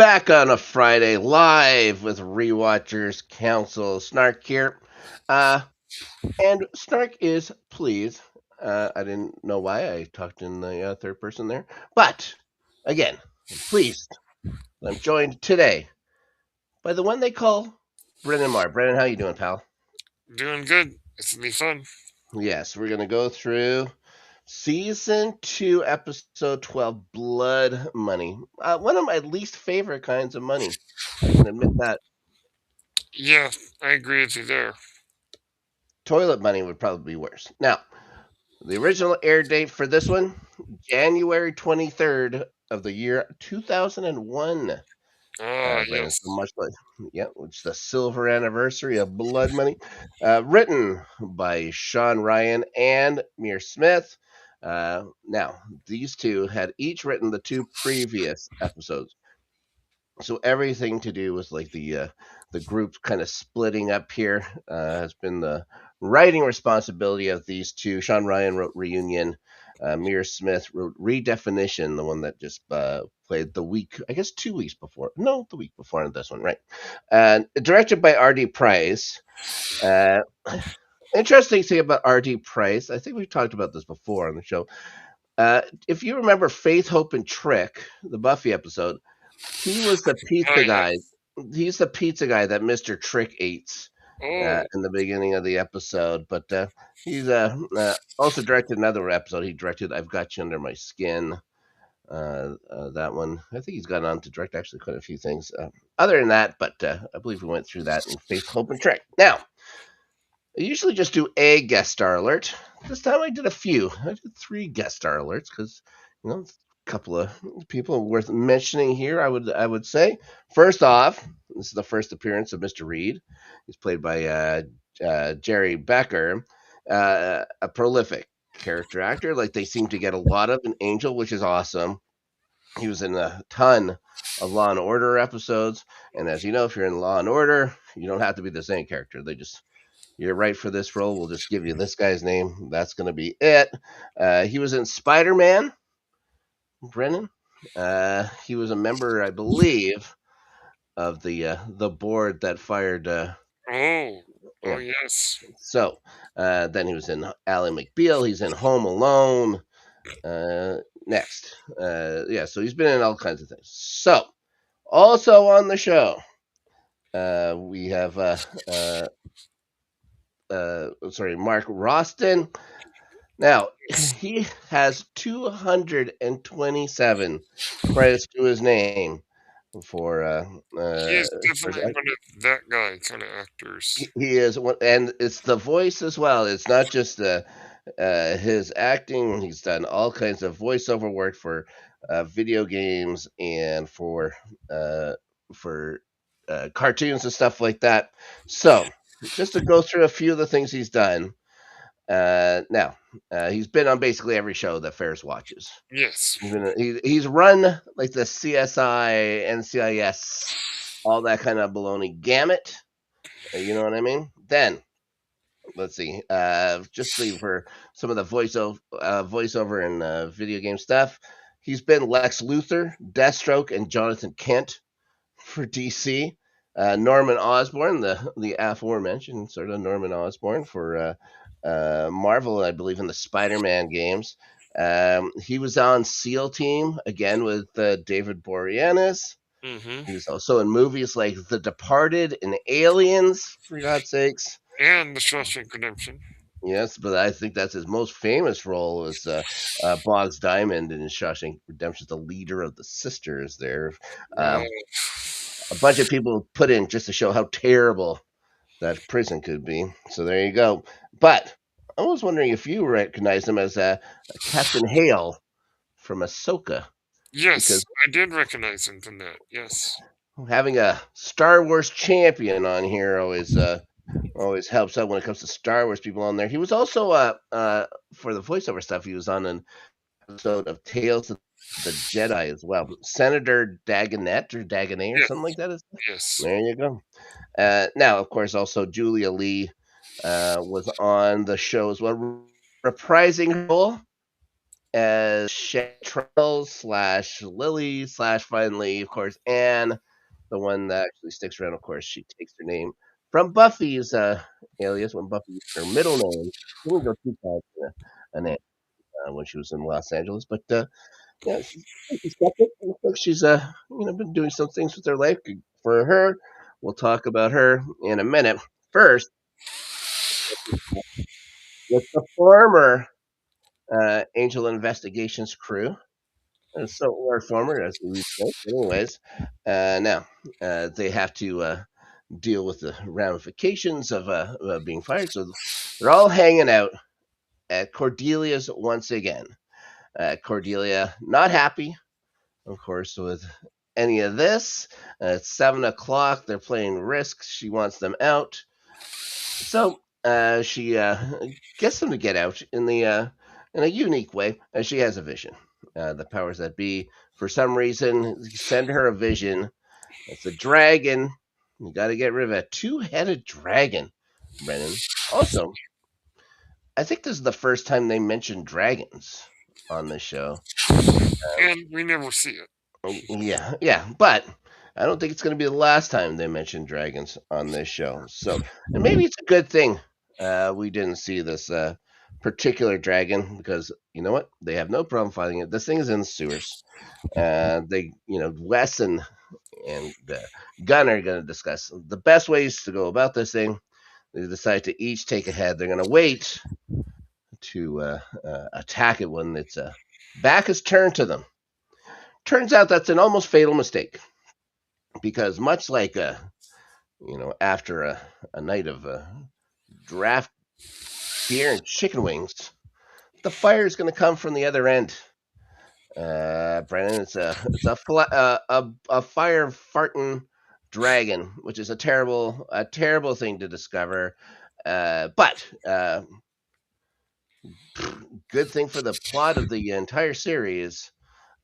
back on a Friday live with Rewatchers Council Snark here. Uh, and Snark is pleased. I didn't know why I talked in the third person there. But, again, I'm pleased. I'm joined today by the one they call Brennan Marr. Brennan, how you doing, pal? Doing good. It's gonna be fun. Yes, we're going to go through Season 2, Episode 12, Blood Money. One of my least favorite kinds of money. I can admit that. Yeah, I agree with you there. Toilet money would probably be worse. Now, the original air date for this one, January 23rd of the year 2001. Ah, Brandon, so yes. much like, yeah, which is the silver anniversary of Blood Money. Written by Sean Ryan and Mir Smith. Now, these two had each written the two previous episodes. So everything to do with like the group kind of splitting up here has been the writing responsibility of these two. Sean Ryan wrote Reunion. Mir Smith wrote Redefinition, the one that just played the week, I guess 2 weeks before. No, the week before this one, right? Directed by R.D. Price. Uh, Interesting thing about R.D. Price, I think we've talked about this before on the show. If you remember Faith, Hope, and Trick, the Buffy episode, he was the Oh, pizza yeah. guy. He's the pizza guy that Mr. Trick eats Oh, in the beginning of the episode. But he's also directed another episode. He directed I've Got You Under My Skin. That one. I think he's gone on to direct actually quite a few things. Other than that, but I believe we went through that in Faith, Hope, and Trick. Now, I usually just do a guest star alert. This time I did a few. I did 3 guest star alerts because, a couple of people worth mentioning here. I would say first off, this is the first appearance of Mr. Reed. He's played by Jerry Becker, a prolific character actor. Like they seem to get a lot of in Angel, which is awesome. He was in a ton of Law and Order episodes, and as you know, if you're in Law and Order, you don't have to be the same character. They just you're right for this role. We'll just give you this guy's name. That's going to be it. He was in Spider Man, Brennan. He was a member, I believe, of the board that fired. oh, oh, Yeah. yes. So then he was in Ally McBeal. He's in Home Alone. Uh, Next, yeah. So he's been in all kinds of things. So also on the show, we have Mark Roston. Now, he has 227 credits to his name for He is for definitely one of that guy kind of actors. he is one, and it's the voice as well. It's not just his acting. He's done all kinds of voiceover work for video games and uh, for cartoons and stuff like that. So, just to go through a few of the things he's done. Now, he's been on basically every show that Ferris watches. Yes. He's run like the CSI, NCIS, all that kind of baloney gamut. You know what I mean? Then let's see. Just see for some of the voiceover and video game stuff. He's been Lex Luthor, Deathstroke, and Jonathan Kent for DC. Norman Osborn, the aforementioned sort of Norman Osborn for Marvel, I believe, in the Spider-Man games. He was on SEAL Team again with David Boreanaz. Mm-hmm. He was also in movies like The Departed and Aliens, for God's sakes. And the Shawshank Redemption. Yes, but I think that's his most famous role as Boggs Diamond in Shawshank Redemption, the leader of the sisters there. Oh, A bunch of people put in just to show how terrible that prison could be. So there you go. But I was wondering if you recognize him as Captain Hale from Ahsoka, yes, because I did recognize him from that. Yes. having a Star Wars champion on here always helps out when it comes to Star Wars people on there. He was also for the voiceover stuff. He was on an episode of Tales of the Jedi as well. Senator Dagonet or Dagonet or Yes. something like that is. Yes. There you go. Now, of course, also Julia Lee was on the show as well, reprising her role as Chantrell slash Lily slash finally, of course, Anne, the one that actually sticks around. Of course, she takes her name from Buffy's alias when Buffy used her middle name. She didn't go too far with a name when she was in Los Angeles, but yeah, she's got it. Looks like she's been doing some things with her life. For her, we'll talk about her in a minute. First, with the former Angel Investigations crew. So, or former, as we say. Anyways, now they have to deal with the ramifications of being fired. So they're all hanging out at Cordelia's once again. Cordelia, not happy, of course, with any of this. It's 7 o'clock. They're playing Risk. She wants them out. So she gets them to get out in a unique way. She has a vision. The powers that be, for some reason, send her a vision. It's a dragon. You got to get rid of a two-headed dragon, Brennan. Also, I think this is the first time they mentioned dragons on this show. And we never see it. Yeah, yeah, but I don't think it's going to be the last time they mention dragons on this show. So, and maybe it's a good thing we didn't see this particular dragon because you know what? They have no problem finding it. This thing is in the sewers. Wes and Gunn are going to discuss the best ways to go about this thing. They decide to each take a head. They're going to wait to attack it when its back is turned to them. Turns out that's an almost fatal mistake because much like after a night of draft beer and chicken wings, the fire is going to come from the other end. Brennan, it's a fire farting dragon, which is a terrible thing to discover. But good thing for the plot of the entire series.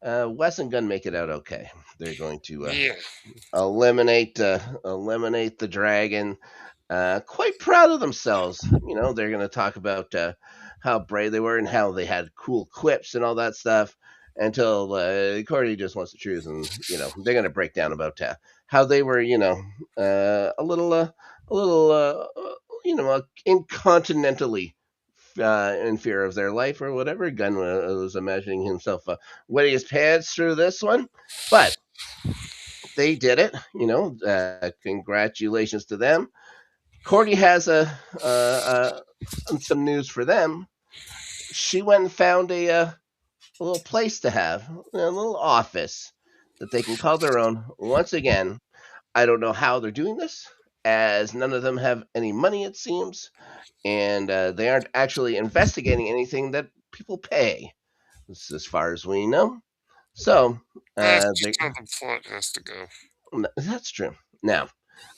Wes and Gunn make it out okay. They're going to Yeah. eliminate the dragon. Quite proud of themselves. They're going to talk about how brave they were and how they had cool quips and all that stuff. Until Cordy just wants the truth, and they're going to break down about how they were, a little, incontinentally in fear of their life or whatever. Gunn was imagining himself wetting his pants through this one, but they did it. Congratulations to them. Cordy has some news for them. She went and found a little place to have, a little office that they can call their own. Once again, I don't know how they're doing this, as none of them have any money, it seems, and they aren't actually investigating anything that people pay, as far as we know. So, That's they, just how the plot has to go. that's true. Now,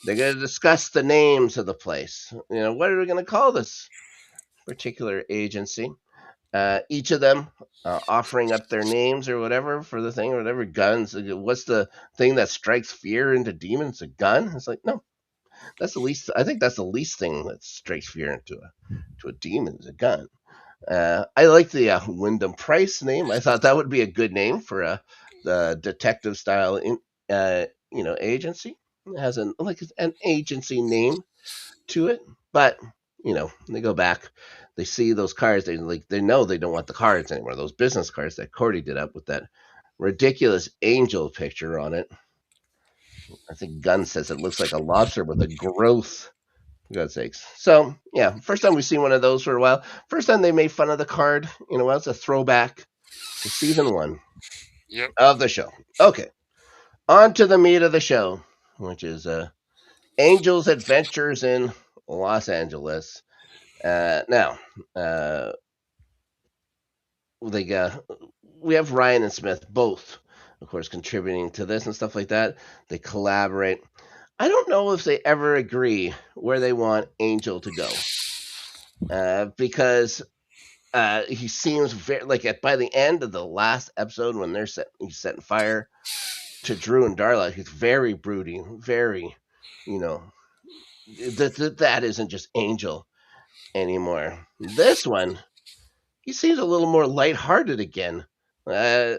they're going to discuss the names of the place. What are we going to call this particular agency? Each of them offering up their names or whatever for the thing or whatever. Guns. What's the thing that strikes fear into demons? A gun? It's like, no, that's the least. I think that's the least thing that strikes fear to a demon is a gun. I like the Wyndham Price name. I thought that would be a good name for the detective style agency. It has an agency name to it, but they go back, they see those cards, they know they don't want the cards anymore. Those business cards that Cordy did up with that ridiculous angel picture on it. I think Gunn says it looks like a lobster with a growth. For God's sakes. So yeah, first time we've seen one of those for a while. First time they made fun of the card. It's a throwback to season one Yep. of the show. Okay, on to the meat of the show, which is Angel's Adventures in Los Angeles. Now, they we have Ryan and Smith both, of course, contributing to this and stuff like that. They collaborate. I don't know if they ever agree where they want Angel to go, because he seems very by the end of the last episode when he's setting fire to Drew and Darla. He's very brooding, very, that isn't just Angel anymore. This one, he seems a little more lighthearted again. Yeah,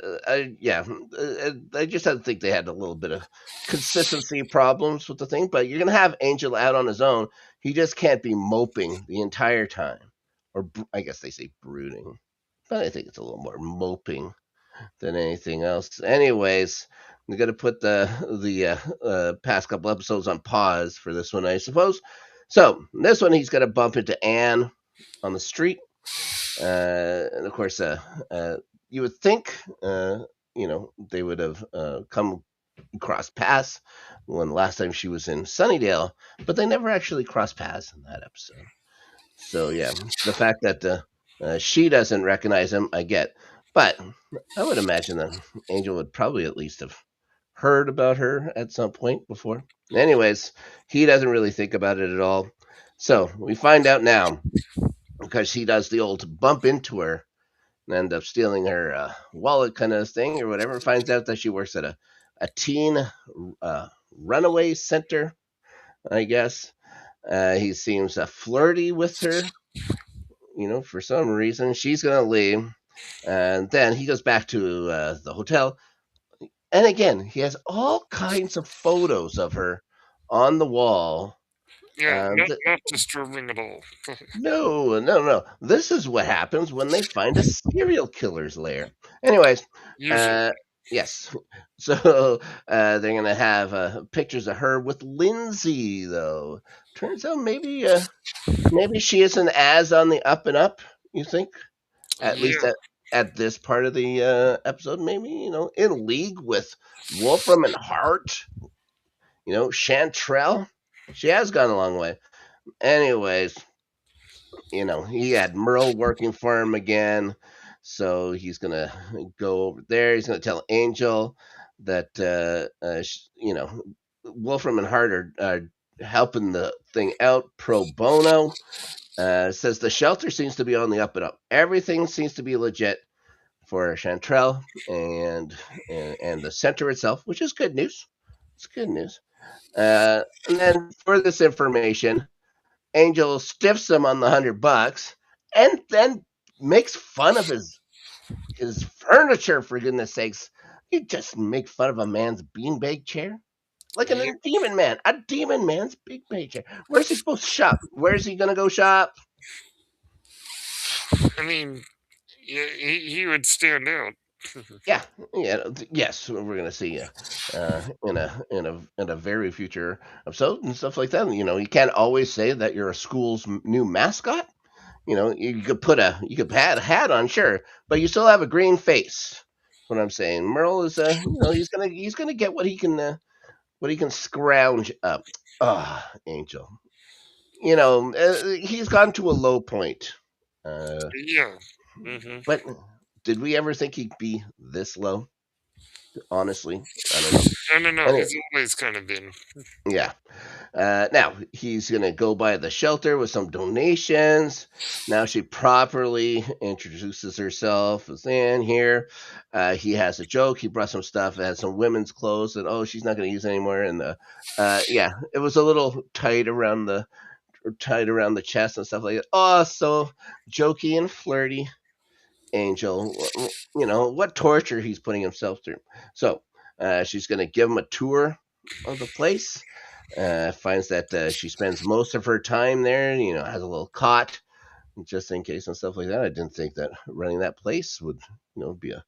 I just had to think they had a little bit of consistency problems with the thing. But you're gonna have Angel out on his own. He just can't be moping the entire time, or I guess they say brooding, but I think it's a little more moping than anything else. Anyways, I'm gonna put the past couple episodes on pause for this one, I suppose. So this one, he's gonna bump into Anne on the street, and of course, uh, you would think, they would have come cross paths when last time she was in Sunnydale, but they never actually crossed paths in that episode. So yeah, the fact that she doesn't recognize him, I get, but I would imagine that Angel would probably at least have heard about her at some point before. Anyways, he doesn't really think about it at all. So we find out now because he does the old bump into her and end up stealing her wallet kind of thing or whatever. Finds out that she works at a teen uh, runaway center, I guess. He seems flirty with her, for some reason. She's going to leave. And then he goes back to the hotel. And again, he has all kinds of photos of her on the wall. Yeah, not disturbing at all. No, no, no. This is what happens when they find a serial killer's lair. Anyways, Usually. uh, yes. So they're gonna have pictures of her with Lindsey, though. Turns out maybe she isn't as on the up and up. You think? At least Yeah, at this part of the episode, maybe in league with Wolfram and Hart. Chantrell. She has gone a long way. Anyways, he had Merle working for him again. So he's going to go over there. He's going to tell Angel that, Wolfram and Hart are helping the thing out pro bono. Says the shelter seems to be on the up and up. Everything seems to be legit for Chantrell and the center itself, which is good news. It's good news. And then for this information, Angel stiffs him on the $100 and then makes fun of his furniture. For goodness sakes, you just make fun of a man's beanbag chair like yeah. a demon man's beanbag chair. Where's he supposed to shop? Where's he gonna go shop? I mean, yeah, he would stand out. Yeah, yeah, yes, we're gonna see you in a very future episode and stuff like that. You can't always say that you're a school's new mascot. You could put a hat on, sure, but you still have a green face. That's what I'm saying. Merle is, he's gonna get what he can scrounge up. Angel. He's gone to a low point. Uh, Yeah. Hmm. but did we ever think he'd be this low? Honestly, I don't know. I don't know. Anyway, He's always kind of been. yeah. Now he's gonna go by the shelter with some donations. Now she properly introduces herself as in here. He has a joke. He brought some stuff that had some women's clothes that she's not gonna use anymore. And yeah, it was a little tight around the chest and stuff like that. Oh, so jokey and flirty. Angel, what torture he's putting himself through. So she's gonna give him a tour of the place. Finds that she spends most of her time there. Has a little cot just in case and stuff like that. I didn't think that running that place would, be a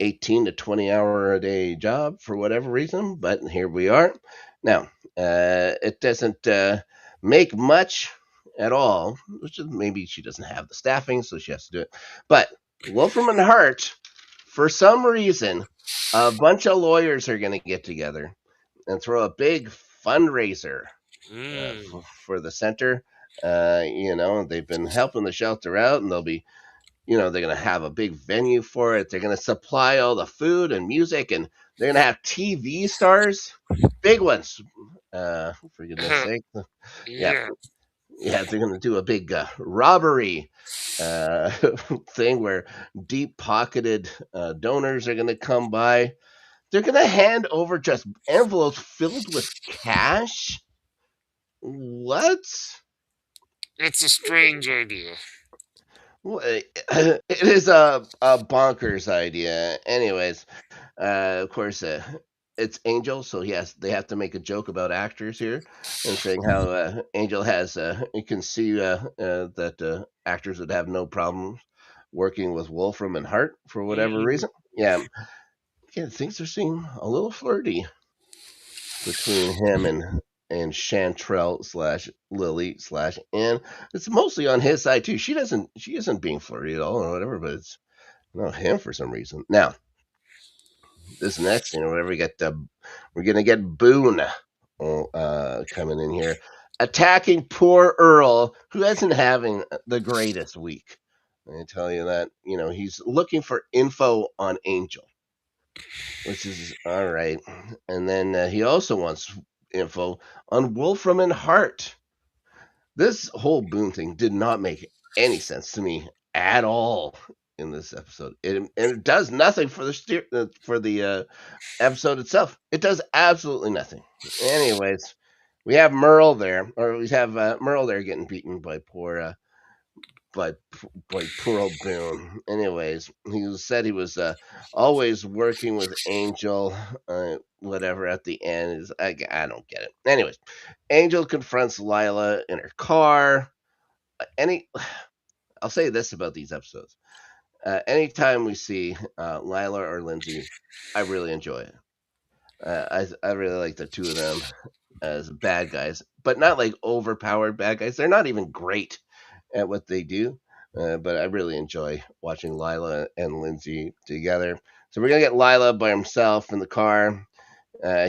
18 to 20 hour a day job for whatever reason. But here we are. Now, it doesn't make much at all, which is maybe she doesn't have the staffing, so she has to do it. But Wolfram and Hart, for some reason, a bunch of lawyers are going to get together and throw a big fundraiser Mm. for the center. They've been helping the shelter out, and they're going to have a big venue for it. They're going to supply all the food and music, and they're going to have TV stars, big ones. For goodness sake, yeah, Yeah. yeah, they're going to do a big robbery uh, thing where deep pocketed donors are going to come by. They're going to hand over just envelopes filled with cash. What? It's a strange idea. Well, it is a bonkers idea. Anyways, of course, it's Angel, so they have to make a joke about actors here and saying how Angel has you can see that actors would have no problems working with Wolfram and Hart for whatever Mm, reason. Yeah, yeah, things are seem a little flirty between him and Chantrell slash Lily slash Anne. It's mostly on his side too. She isn't being flirty at all or whatever, but it's no him for some reason. Now this next thing or whatever, we're gonna get Boone coming in here, attacking poor Earl, who isn't having the greatest week. I tell you that. He's looking for info on Angel, which is all right, and then he also wants info on Wolfram and Hart. This whole Boone thing did not make any sense to me at all in this episode. It does nothing for the episode itself. It does absolutely nothing. Anyways, we have Merle there, or we have Merle there getting beaten by by poor old Boone. Anyways, he said he was always working with Angel, whatever. At the end is I don't get it. Anyways, Angel confronts Lila in her car. Any, I'll say this about these episodes: anytime we see Lila or Lindsey, I really enjoy it. I really like the two of them as bad guys, but not like overpowered bad guys. They're not even great at what they do, but I really enjoy watching Lila and Lindsey together. So we're gonna get Lila by himself in the car.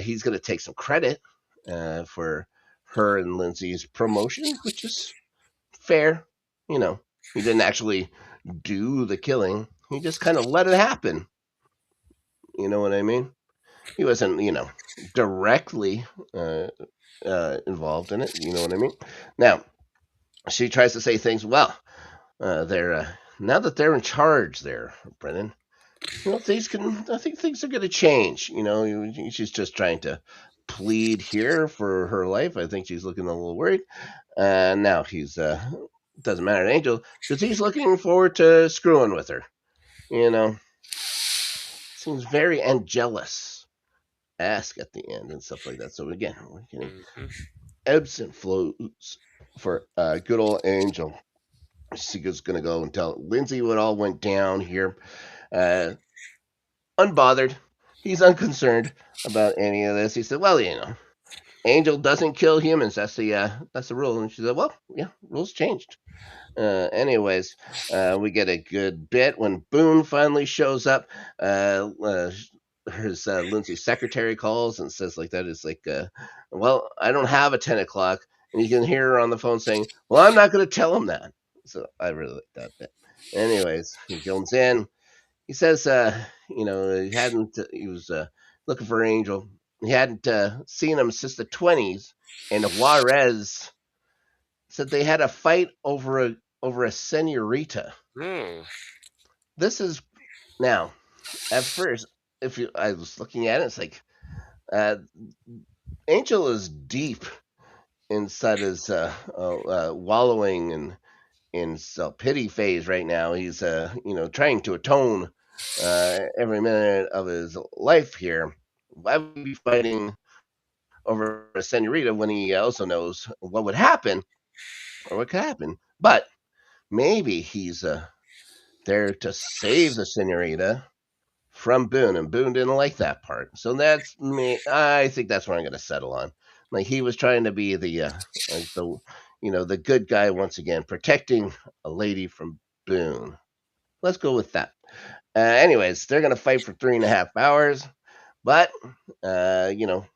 He's gonna take some credit for her and Lindsey's promotion, which is fair. You know, he didn't actually do the killing. He just kind of let it happen. You know what I mean? He wasn't, directly involved in it. You know what I mean? Now, she tries to say things. Well, they're now that they're in charge there, Brennan. Things can. I think things are going to change. She's just trying to plead here for her life. I think she's looking a little worried. Now he's doesn't matter to Angel because he's looking forward to screwing with her. You know, seems very angelous esque at the end and stuff like that. So again, we're getting mhm. ebbs and flows for good old Angel. She's going to go and tell Lindsey what all went down here. Uh, Unbothered. He's unconcerned about any of this. He said, "Well, Angel doesn't kill humans. That's the rule." And she said, "Well, yeah, rules changed." Anyways, we get a good bit when Boone finally shows up. His Lindsay's secretary calls and says like that. It's like, well, I don't have a 10 o'clock, and you can hear her on the phone saying, "Well, I'm not going to tell him that." So I really like that bit. Anyways, he comes in. He says, he was looking for Angel. He hadn't seen him since the 20s, and Juarez said they had a fight over a senorita. Oh, This is now at first, if you I was looking at it, it's like uh, Angel is deep inside his wallowing in self pity phase right now. He's trying to atone every minute of his life here. Why would he be fighting over a senorita when he also knows what would happen or what could happen? But maybe he's there to save the senorita from Boone, and Boone didn't like that part. So that's me. I think that's what I'm going to settle on. Like he was trying to be like the good guy once again, protecting a lady from Boone. Let's go with that. Anyways, they're going to fight for 3.5 hours, but Boone's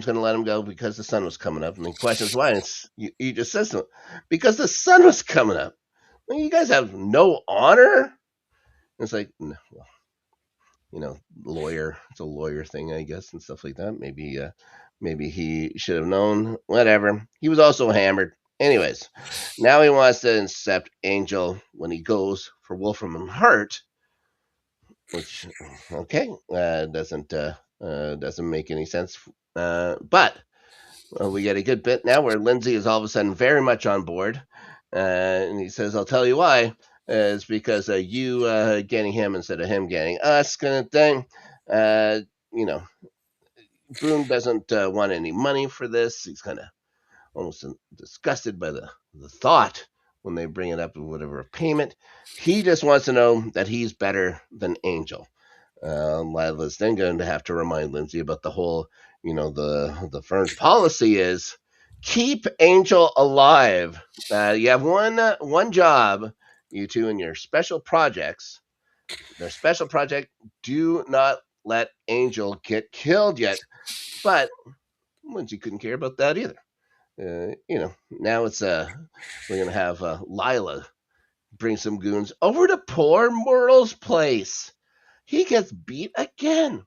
going to let him go because the sun was coming up, and he questions why. And he just says to him, because the sun was coming up. Well, you guys have no honor. It's like, no, well, lawyer. It's a lawyer thing, I guess, and stuff like that. Maybe he should have known. Whatever. He was also hammered. Anyways, now he wants to accept Angel when he goes for Wolfram Hart, which okay doesn't make any sense. But we get a good bit now where Lindsey is all of a sudden very much on board. And he says, "I'll tell you why. It's because you getting him instead of him getting us, kind of thing. Uh, you know, Boone doesn't want any money for this. He's kind of almost disgusted by the thought when they bring it up of whatever payment. He just wants to know that he's better than Angel. Lila's then going to have to remind Lindsey about the whole, the firm's policy is keep Angel alive. You have one job, you two, in your special projects. Their special project, do not let Angel get killed yet. But Lindsey couldn't care about that either. Now it's we're gonna have Lila bring some goons over to poor Merle's place. He gets beat again.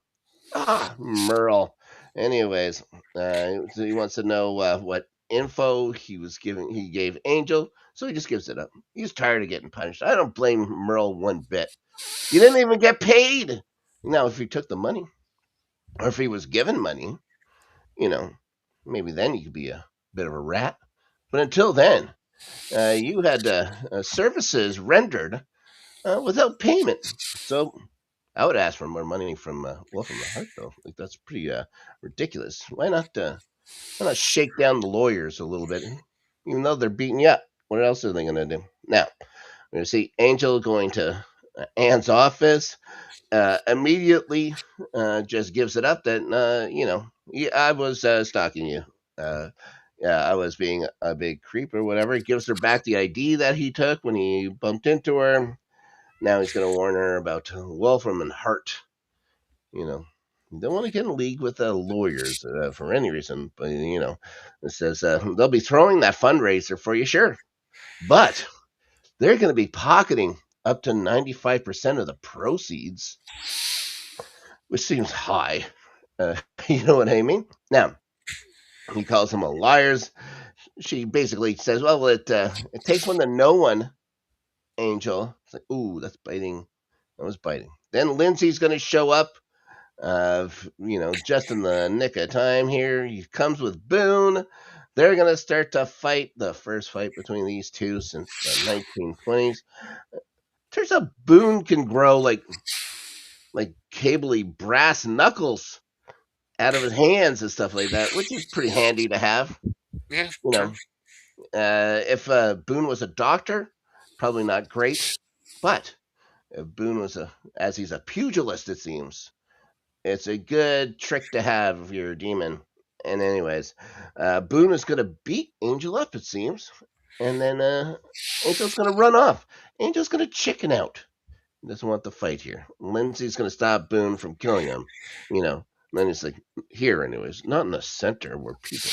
Merle. Anyways, so he wants to know what info he gave Angel, so he just gives it up. He's tired of getting punished. I don't blame Merle one bit. You didn't even get paid. Now, if he took the money, or if he was given money, you know, maybe then you could be a bit of a rat. But until then, you had services rendered without payment. So I would ask for more money from Wolfram Hart, though. Like that's pretty ridiculous. Why not shake down the lawyers a little bit, even though they're beating you up? What else are they going to do? Now we're going to see Angel going to Anne's office. Immediately, just gives it up that yeah, I was stalking you. Uh, yeah, I was being a big creep or whatever. He gives her back the ID that he took when he bumped into her. Now he's going to warn her about Wolfram and Hart. You don't want to get in league with lawyers for any reason. But, it says they'll be throwing that fundraiser for you, sure. But they're going to be pocketing up to 95% of the proceeds, which seems high. You know what I mean? Now, he calls them all liars. She basically says, well, it takes one to know one, Angel. It's like, ooh, that's biting. That was biting. Then Lindsey's going to show up, just in the nick of time here. He comes with Boone. They're going to start to fight, the first fight between these two since the 1920s. Turns out Boone can grow like cabley brass knuckles out of his hands and stuff like that, which is pretty handy to have. Yeah, You true. know, if Boone was a doctor, probably not great. But if Boone as he's a pugilist, it seems, it's a good trick to have if you're a demon. And anyways, Boone is going to beat Angel up, it seems. And then Angel's going to run off. Angel's going to chicken out. He doesn't want the fight here. Lindsey's going to stop Boone from killing him. And then he's like, here, anyways, not in the center where people,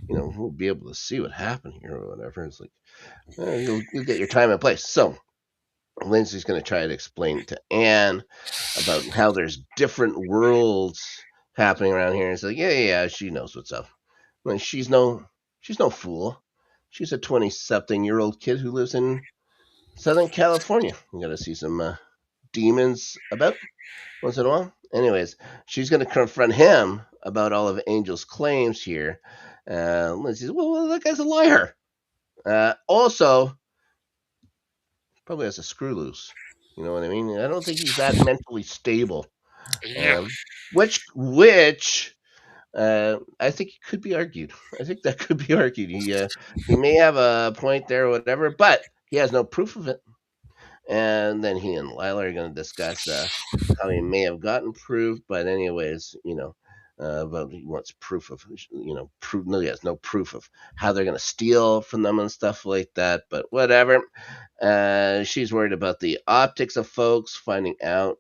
will be able to see what happened here or whatever. It's like, you'll get your time and place. So Lindsey's going to try to explain to Anne about how there's different worlds happening around here. And it's like, yeah, she knows what's up. I mean, she's no fool. She's a 20-something-year-old kid who lives in Southern California. You got to see some demons about once in a while. Anyways, she's going to confront him about all of Angel's claims here. Lindsay says, well, that guy's a liar. Also, probably has a screw loose. You know what I mean? I don't think he's that mentally stable. Yeah. Which I think could be argued. I think that could be argued. He may have a point there or whatever, but he has no proof of it. And then he and Lila are going to discuss how he may have gotten proof, but anyways, but he wants proof of, proof. No, he has no proof of how they're going to steal from them and stuff like that. But whatever. She's worried about the optics of folks finding out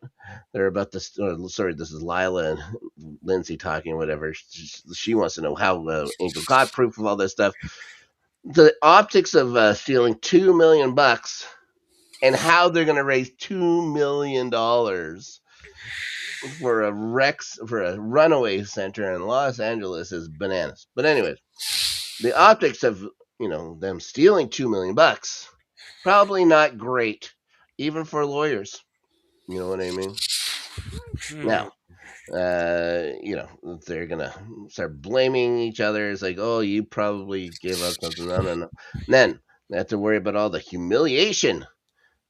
they're about this. Sorry, this is Lila and Lindsey talking, whatever. She wants to know how Angel got proof of all this stuff. The optics of stealing $2 million and how they're going to raise $2 million for a runaway center in Los Angeles is bananas. But anyways, the optics of them stealing $2 million probably not great, even for lawyers. You know what I mean? Hmm. Now, they're gonna start blaming each other. It's like, oh, you probably gave up something. No, no, no. And then They have to worry about all the humiliation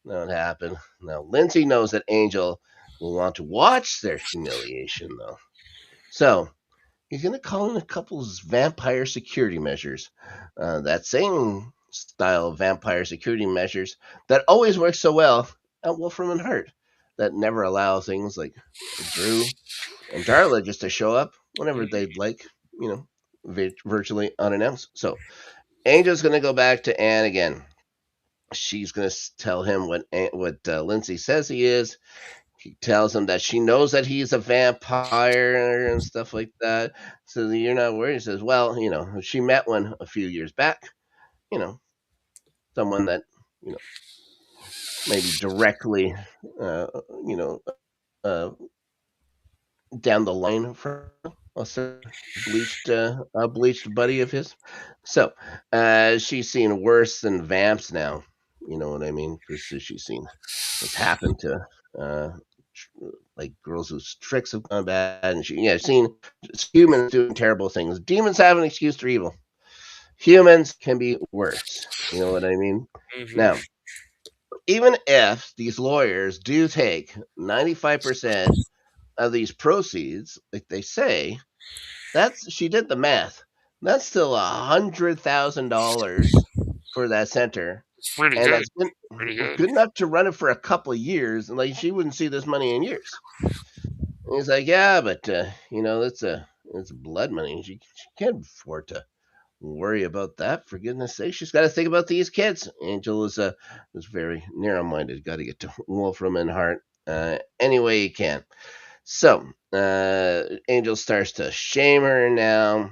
that would happen. Now, Lindsey knows that Angel will want to watch their humiliation, though. So, he's going to call in a couple of vampire security measures. That same style of vampire security measures that always works so well at Wolfram and Hart, that never allow things like Drew and Darla just to show up whenever they'd like, you know, virtually unannounced. So Angel's going to go back to Anne again. She's going to tell him what Lindsey says he is. He tells him that she knows that he's a vampire and stuff like that. So you're not worried. He says, well, she met one a few years back. You know, someone that you know maybe directly, uh, you know, uh, down the line from a bleached buddy of his. So she's seen worse than vamps now. You know what I mean? Because she's seen what's happened to uh, like girls whose tricks have gone bad, and she's seen humans doing terrible things. Demons have an excuse for evil. Humans can be worse. You know what I mean? Mm-hmm. Now, even if these lawyers do take 95% of these proceeds, like they say, she did the math. That's still $100,000 for that center, It's pretty and good. that's good, Pretty good. good enough to run it for a couple of years. And like she wouldn't see this money in years. And he's like, yeah, but it's blood money. She can't afford to worry about that. For goodness sake, she's got to think about these kids. Angel is very narrow minded. Got to get to Wolfram and Hart any way he can. So Angel starts to shame her now.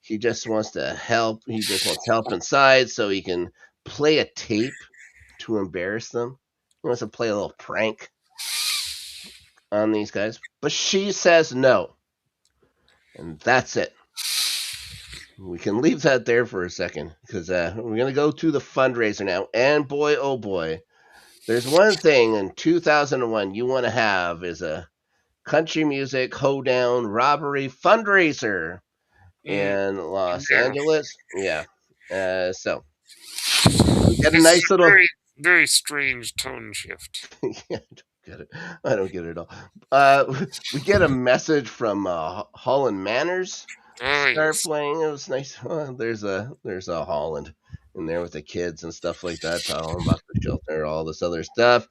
He just wants to help. He just wants help inside so he can play a tape to embarrass them. He wants to play a little prank on these guys. But she says no. And that's it. We can leave that there for a second because we're going to go to the fundraiser now. And boy, oh boy, there's one thing in 2001 you want to have is a country music hoedown robbery fundraiser Mm, in Los yeah. Angeles. Yeah. So we get a This is nice a little. very, very strange tone shift. Yeah, I don't get it. I don't get it at all. We get a message from Holland Manners. Oh, Start yes. playing. It was nice. There's a Holland in there with the kids and stuff like that. Talking about the shelter, all this other stuff.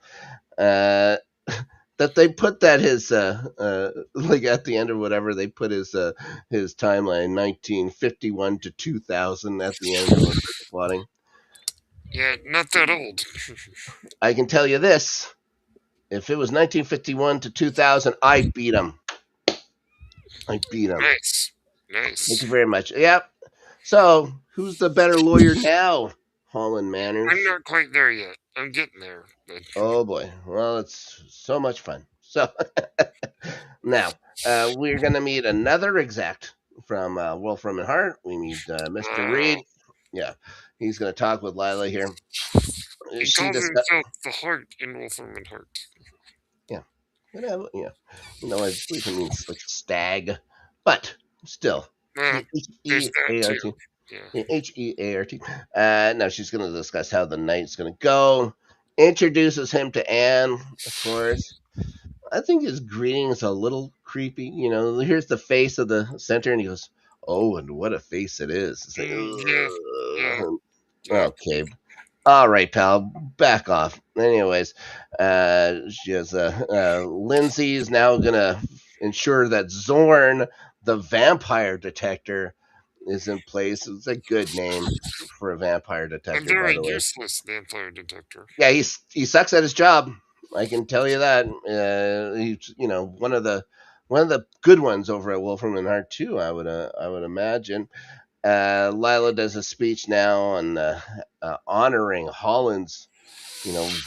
Uh, that they put that his like at the end or whatever they put his timeline 1951 to 2000 at the end when they're plotting. Yeah, not that old. I can tell you this: if it was 1951 to 2000, I beat him. I beat him. Nice. Thank Nice. you very much. Yep. So who's the better lawyer now? Holland I'm Manners. not quite there yet. I'm getting there. But Oh boy. Well, it's so much fun. So now we're gonna meet another exec from Wolfram and Hart. We meet Mr. wow. Reed. Yeah, he's gonna talk with Lila here. He She calls discuss. himself the Heart in Wolfram and Hart. Yeah, whatever. Yeah, I believe it means like stag, but still, Well, H there's E that A R too. T. Yeah. Heart. Now she's going to discuss how the night's going to go. Introduces him to Anne, of course. I think his greeting is a little creepy. Here's the face of the center, and he goes, "Oh, and what a face it is!" It's like, Yeah. Yeah. ugh. Yeah. Okay, all right, pal, back off. Anyways, she has Lindsey is now gonna ensure that Zorn, the vampire detector, is in place. It's a good name for a vampire A detector, by very the way. useless vampire detector. Yeah, he sucks at his job. I can tell you that. He's one of the good ones over at Wolfram and Hart too. I would imagine. Lila does a speech now on honoring Holland's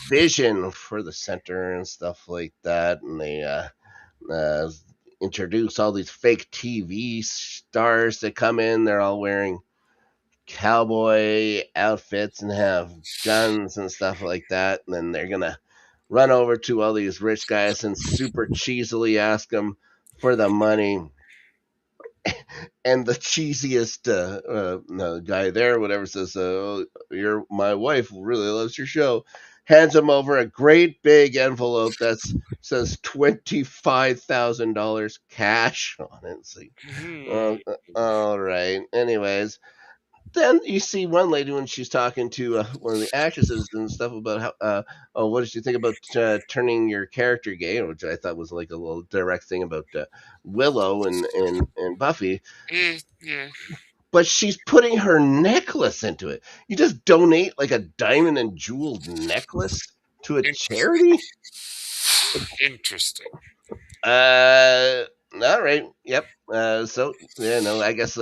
vision for the center and stuff like that, and they uh, introduce all these fake TV stars that come in. They're all wearing cowboy outfits and have guns and stuff like that. And then they're gonna run over to all these rich guys and super cheesily ask them for the money. And the cheesiest guy there, whatever, says, "Your my wife really loves your show." Hands him over a great big envelope that says $25,000 cash on it. It's like, Hmm. all right. Anyways, then you see one lady when she's talking to one of the actresses and stuff about how, oh, what did you think about turning your character gay, which I thought was like a little direct thing about Willow and Buffy. Yeah. But she's putting her necklace into it. You just donate like a diamond and jeweled necklace to a In- charity? interesting. Uh, all right. Yep. So yeah, no, I guess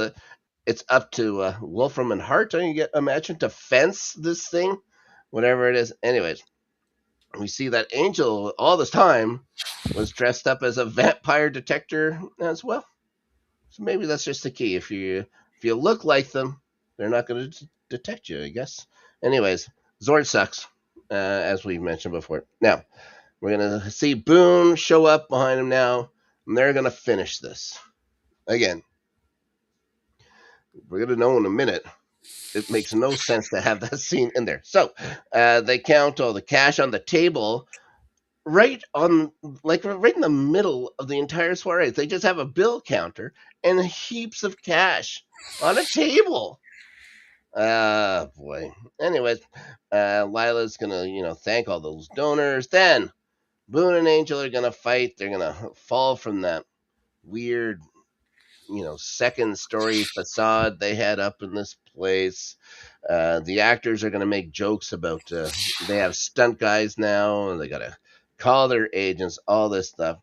it's up to Wolfram and Hart. Don't you get imagine to fence this thing, whatever it is. Anyways, we see that Angel all this time was dressed up as a vampire detector as well. So maybe that's just the key. If you look like them, they're not going to detect you, I guess. Anyways, Zord sucks, as we mentioned before. Now we're gonna see Boone show up behind him now, and they're gonna finish this again. We're gonna know in a minute. It makes no sense to have that scene in there. So they count all the cash on the table, right on, like right in the middle of the entire soiree. They just have a bill counter and heaps of cash on a table. Ah, boy. Anyways, Lila's gonna, thank all those donors. Then Boone and Angel are gonna fight. They're gonna fall from that weird, second story facade they had up in this place. The actors are going to make jokes about they have stunt guys now and they got to call their agents, all this stuff.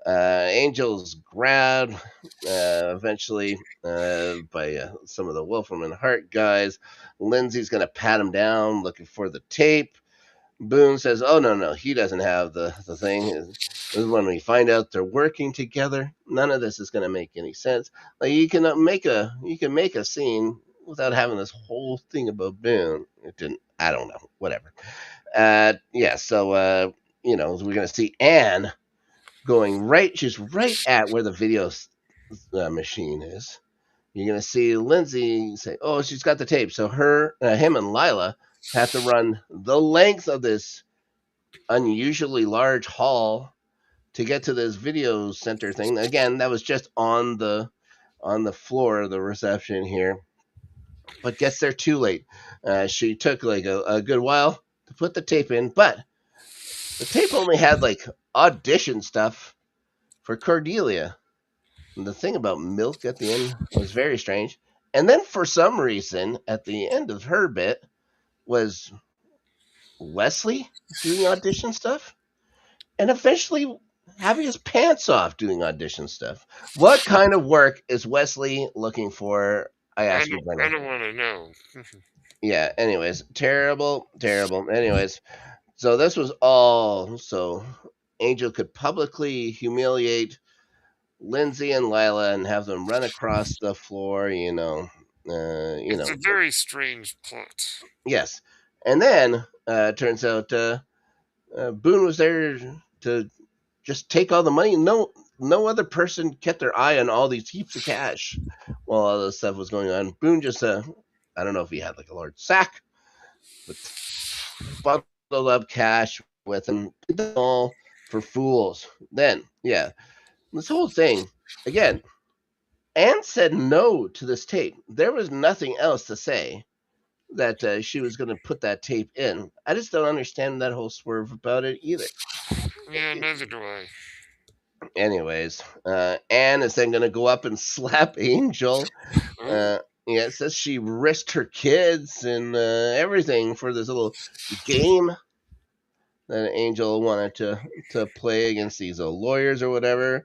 Angel's grabbed eventually by some of the Wolfram and Hart guys. Lindsey's going to pat him down looking for the tape. Boone says, "Oh no, no, he doesn't have the thing." This is when we find out they're working together. None of this is going to make any sense. Like you can make a scene without having this whole thing about Boone. It didn't. I don't know. Whatever. Yeah. So we're going to see Anne going right. She's right at where the video machine is. You're going to see Lindsey say, "Oh, she's got the tape." So him, and Lila have to run the length of this unusually large hall to get to this video center thing. Again, that was just on the floor of the reception here, but gets there too late. She took like a good while to put the tape in, but the tape only had like audition stuff for Cordelia. And the thing about milk at the end was very strange. And then for some reason, at the end of her bit, was Wesley doing audition stuff. And eventually having his pants off doing audition stuff. What kind of work is Wesley looking for? I I ask you, don't. I Brennan. don't want to know. Yeah, anyways, terrible, terrible. Anyways, so this was all so Angel could publicly humiliate Lindsey and Lila and have them run across the floor, It's a very strange plot. yes. And then turns out Boone was there to just take all the money. No other person kept their eye on all these heaps of cash while all this stuff was going on. Boone just, I don't know if he had like a large sack, but bundled up cash with him, all for fools. Then, yeah, this whole thing again. Anne said no to this tape. There was nothing else to say that she was going to put that tape in. I just don't understand that whole swerve about it either. Yeah, neither do I. Anyways, Anne is then going to go up and slap Angel. Oh, Yeah, it says she risked her kids and everything for this little game that Angel wanted to play against these lawyers or whatever.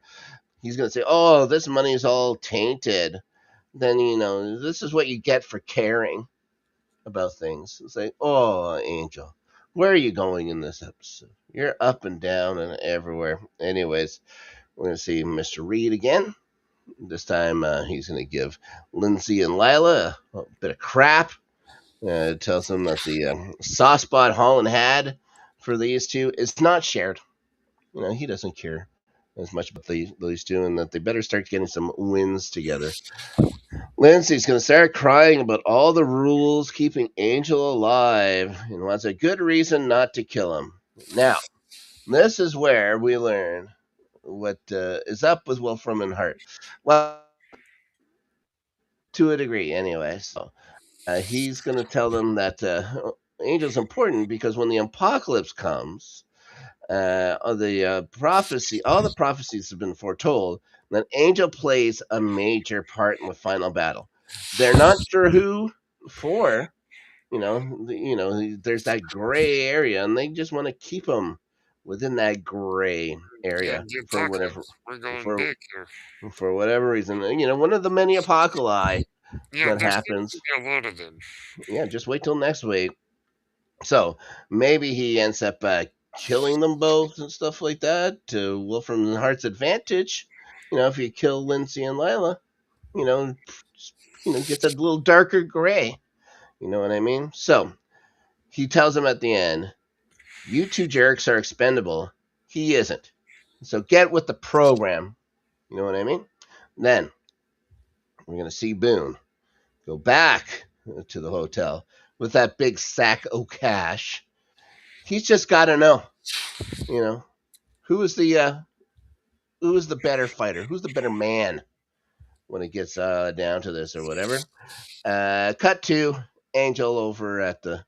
He's going to say, "Oh, this money is all tainted." Then this is what you get for caring about things. It's like, "Oh, Angel, where are you going in this episode? You're up and down and everywhere." Anyways, we're going to see Mr. Reed again. This time he's going to give Lindsey and Lila a bit of crap. Tells them that the soft spot Holland had for these two is not shared. He doesn't care as much about these two, and that they better start getting some wins together. Lindsey's going to start crying about all the rules keeping Angel alive and wants a good reason not to kill him. Now, this is where we learn what is up with Wolfram and Hart. Well, to a degree, anyway. So he's going to tell them that Angel's important because when the apocalypse comes, all the prophecies have been foretold. That Angel plays a major part in the final battle. They're not sure who for. There's that gray area, and they just want to keep him within that gray Yeah, area the for whatever apocalypse. We're going for big here. for whatever reason. One of the many apocalypse Yeah, that there seems to happens. be a lot of them. Yeah, just wait till next week. So maybe he ends up killing them both and stuff like that to Wolfram Hart's advantage. If you kill Lindsey and Lila, you know, gets a little darker gray. You know what I mean? So he tells him at the end, "You two jerks are expendable. He isn't. So get with the program." You know what I mean? Then we're gonna see Boone go back to the hotel with that big sack of cash. He's just got to know, you know, who is the better fighter? Who's the better man when it gets down to this or whatever? Cut to Angel over at the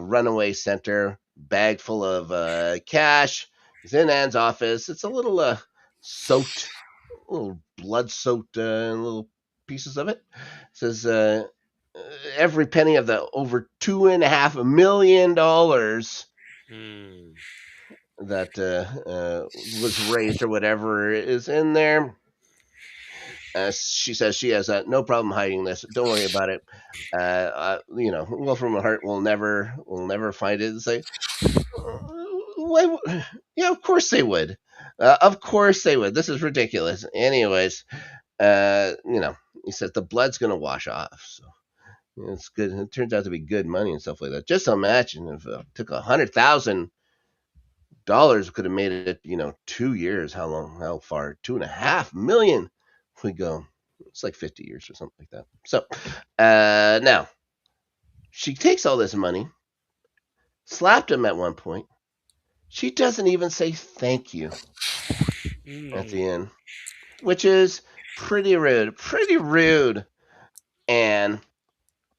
runaway center, bag full of cash. He's in Anne's office. It's a little soaked, a little blood soaked, little pieces of it. It says every penny of the over $2.5 million Hmm. that was raised or whatever is in there. She says she has no problem hiding this. Don't worry about it. Wolfram Hart will never find it. It's like, why? Yeah, of course they would. Of course they would. This is ridiculous. Anyways, he says the blood's gonna wash off. So it's good. It turns out to be good money and stuff like that. Just imagine if it took $100,000 could have made it, 2 years. How long? How far? 2.5 million. If we go, it's like 50 years or something like that. So now she takes all this money, slapped him at one point. She doesn't even say thank you at Hmm. the end, which is pretty rude. Pretty rude. And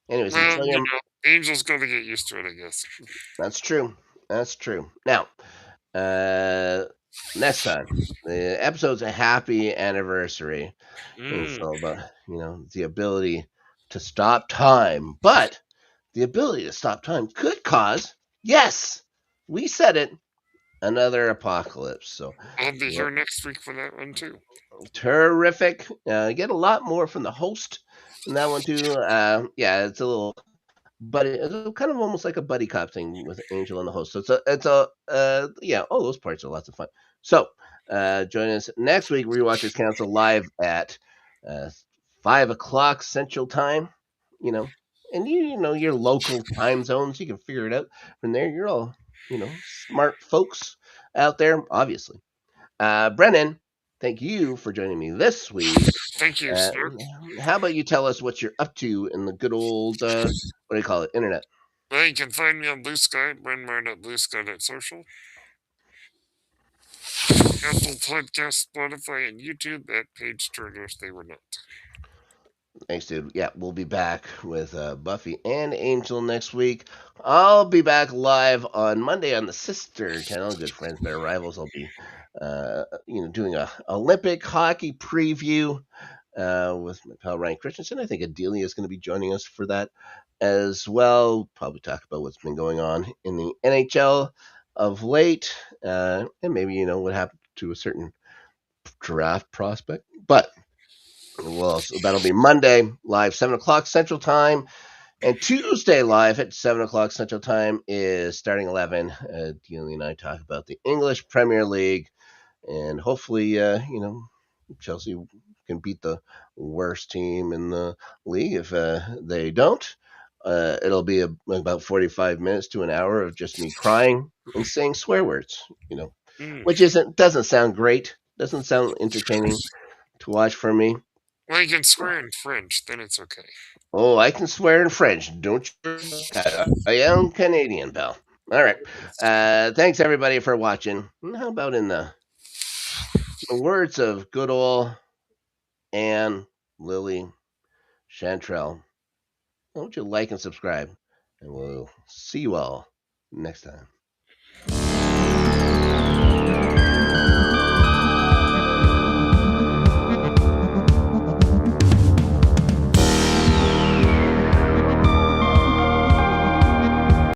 anyways, he's Well, telling him Angel's going to get used to it, I guess. that's true. That's true. Now, uh, next time the episode's a happy anniversary. It's Mm. all about the ability to stop time, but the ability to stop time could cause, yes, we said it, another apocalypse. So I'll be yeah, here next week for that one, too. terrific. Get a lot more from the host in that one too. Yeah, it's a little buddy. It's kind of almost like a buddy cop thing with Angel and the host. So yeah. All those parts are lots of fun. So join us next week. Rewatchers Council live at uh, 5 o'clock Central Time. You know, and you know your local time zones. You can figure it out from there. You're all smart folks out there, obviously. Brennan, thank you for joining me this week. Thank you, Uh, sir. how about you tell us what you're up to in the good old, what do you call it, internet? Well, you can find me on Blue Sky, brandmart.bluesky.social, Apple Podcast, Spotify, and YouTube at Page Turners They Were Not. Thanks, dude. Yeah, we'll be back with Buffy and Angel next week. I'll be back live on Monday on the sister channel. Good friends, better rivals. I'll be, doing a Olympic hockey preview with my pal Ryan Christensen. I think Adelia is going to be joining us for that as well. Probably talk about what's been going on in the NHL of late, and maybe what happened to a certain draft prospect. But well, so that'll be Monday live 7 o'clock Central Time, and Tuesday live at 7 o'clock Central Time is starting 11. Dealey and I talk about the English Premier League, and hopefully, Chelsea can beat the worst team in the league. If they don't, it'll be about 45 minutes to an hour of just me crying and saying swear words. Mm. which doesn't sound great. Doesn't sound entertaining to watch for me. Well, you can swear in French, then it's okay. Oh, I can swear in French. Don't you? I am Canadian, pal. All right. Thanks everybody for watching. How about in the words of good old Anne, Lily, Chantrell? Why don't you like and subscribe? And we'll see you all next time.